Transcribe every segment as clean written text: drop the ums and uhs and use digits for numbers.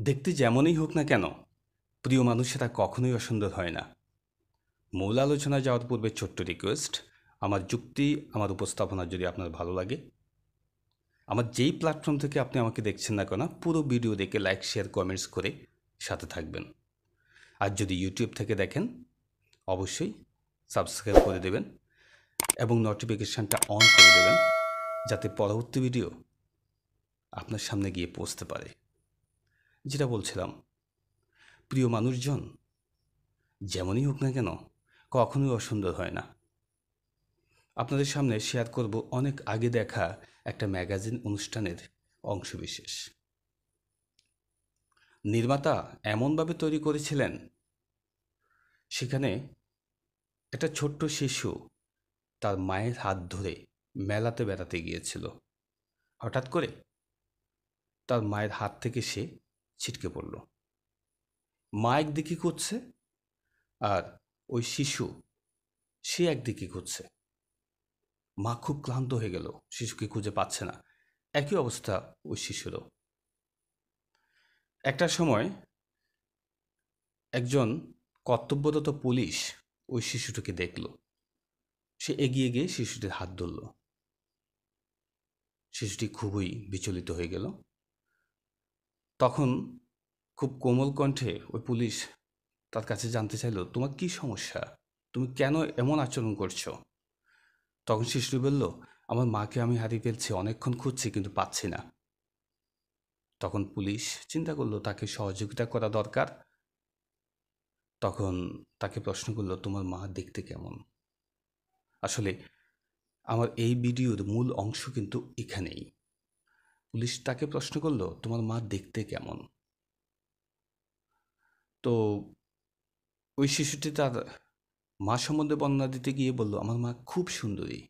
দেখতে যেমনই হোক না কেন, প্রিয় মানুষেরা কখনোই অসুন্দর হয় না। মূল আলোচনায় যাওয়ার পূর্বে ছোট্ট রিকোয়েস্ট, আমার যুক্তি, আমার উপস্থাপনা যদি আপনার ভালো লাগে, আমার যেই প্ল্যাটফর্ম থেকে আপনি আমাকে দেখছেন না কেন, পুরো ভিডিও দেখে লাইক, শেয়ার, কমেন্টস করে সাথে থাকবেন। আর যদি ইউটিউব থেকে দেখেন, অবশ্যই সাবস্ক্রাইব করে দেবেন এবং নোটিফিকেশানটা অন করে দেবেন, যাতে পরবর্তী ভিডিও আপনার সামনে গিয়ে পৌঁছতে পারে। যেটা বলছিলাম, প্রিয় মানুষজন যেমনই হোক না কেন, কখনোই অসুন্দর হয় না। আপনাদের সামনে শেয়ার করব অনেক আগে দেখা একটা ম্যাগাজিন অনুষ্ঠানের অংশবিশেষ। নির্মাতা এমনভাবে তৈরি করেছিলেন, সেখানে একটা ছোট্ট শিশু তার মায়ের হাত ধরে মেলাতে বেড়াতে গিয়েছিল। হঠাৎ করে তার মায়ের হাত থেকে সে ছিটকে পড়ল। মা একদিকে খুঁজছে, আর ওই শিশু সে একদিকে খুঁজছে। মা খুব ক্লান্ত হয়ে গেল, শিশুকে খুঁজে পাচ্ছে না। একই অবস্থা ওই শিশুরও। একটা সময় একজন কর্তব্যরত পুলিশ ওই শিশুটিকে দেখল। সে এগিয়ে গিয়ে শিশুটির হাত ধরল। শিশুটি খুবই বিচলিত হয়ে গেল। তখন খুব কোমল কণ্ঠে ওই পুলিশ তার কাছে জানতে চাইল, তোমার কি সমস্যা, তুমি কেন এমন আচরণ করছো? তখন শিশুটি বলল, আমার মাকে আমি হারিয়ে ফেলছি, অনেকক্ষণ খুঁজছি কিন্তু পাচ্ছি না। তখন পুলিশ চিন্তা করলো তাকে সহযোগিতা করা দরকার। তখন তাকে প্রশ্ন করলো, তোমার মা দেখতে কেমন? আসলে আমার এই ভিডিওর মূল অংশ কিন্তু এখানেই। পুলিশ তাকে প্রশ্ন করলো, তোমার মা দেখতে কেমন? তো ওই শিশুটি তার মা সম্বন্ধে বর্ণনা দিতে গিয়ে বলল, আমার মা খুব সুন্দরী।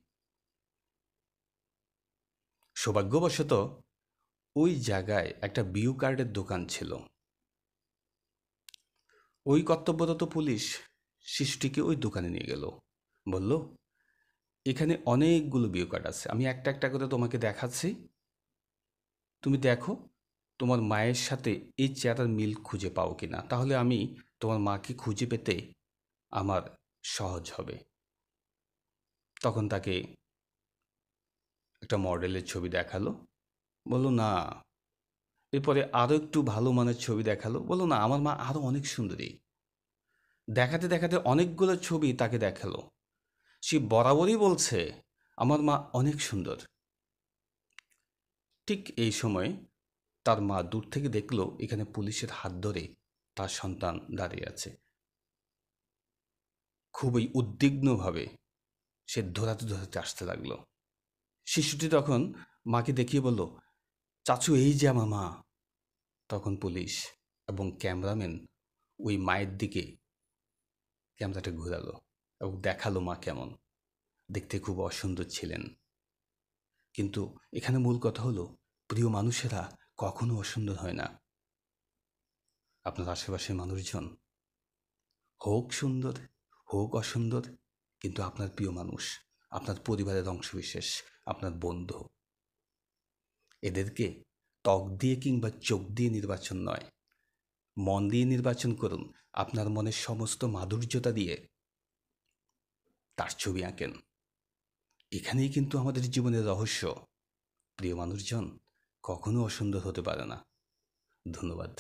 সৌভাগ্যবশত ওই জায়গায় একটা বিউ কার্ডের দোকান ছিল। ওই কর্তব্যরত পুলিশ শিশুটিকে ওই দোকানে নিয়ে গেল। বলল, এখানে অনেকগুলো বিউ কার্ড আছে, আমি একটা একটা করে তোমাকে দেখাচ্ছি, তুমি দেখো তোমার মায়ের সাথে এই চেহারার মিল খুঁজে পাও কিনা, তাহলে আমি তোমার মাকে খুঁজে পেতে আমার সহজ হবে। তখন তাকে একটা মডেলের ছবি দেখালো। বলল না। এরপরে আরও একটু ভালো মানের ছবি দেখালো। বলল না, আমার মা আরও অনেক সুন্দরী। দেখাতে দেখাতে অনেকগুলো ছবি তাকে দেখালো। সে বরাবরই বলছে, আমার মা অনেক সুন্দর। ঠিক এই সময় তার মা দূর থেকে দেখলো এখানে পুলিশের হাত ধরে তার সন্তান দাঁড়িয়ে আছে। খুবই উদ্বিগ্নভাবে সে ধরাতে ধরাতে আসতে লাগলো। শিশুটি তখন মাকে দেখিয়ে বলল, চাচু এই যে আমার মা। তখন পুলিশ এবং ক্যামেরাম্যান ওই মায়ের দিকে ক্যামেরাটা ঘোরালো এবং দেখালো মা কেমন। দেখতে খুব অসুন্দর ছিলেন। কিন্তু এখানে মূল কথা হলো, প্রিয় মানুষেরা কখনো অসুন্দর হয় না। আপনার আশেপাশের মানুষজন হোক সুন্দর, হোক অসুন্দর, কিন্তু আপনার প্রিয় মানুষ, আপনার পরিবারের অংশবিশেষ, আপনার বন্ধু, এদেরকে ত্বক দিয়ে কিংবা চোখ দিয়ে নির্বাচন নয়, মন দিয়ে নির্বাচন করুন। আপনার মনের সমস্ত মাধুর্যতা দিয়ে তার ছবি আঁকেন। এখানেই কিন্তু আমাদের জীবনের রহস্য। প্রিয় মানুষজন কখনো অসুন্দর হতে পারে না। ধন্যবাদ।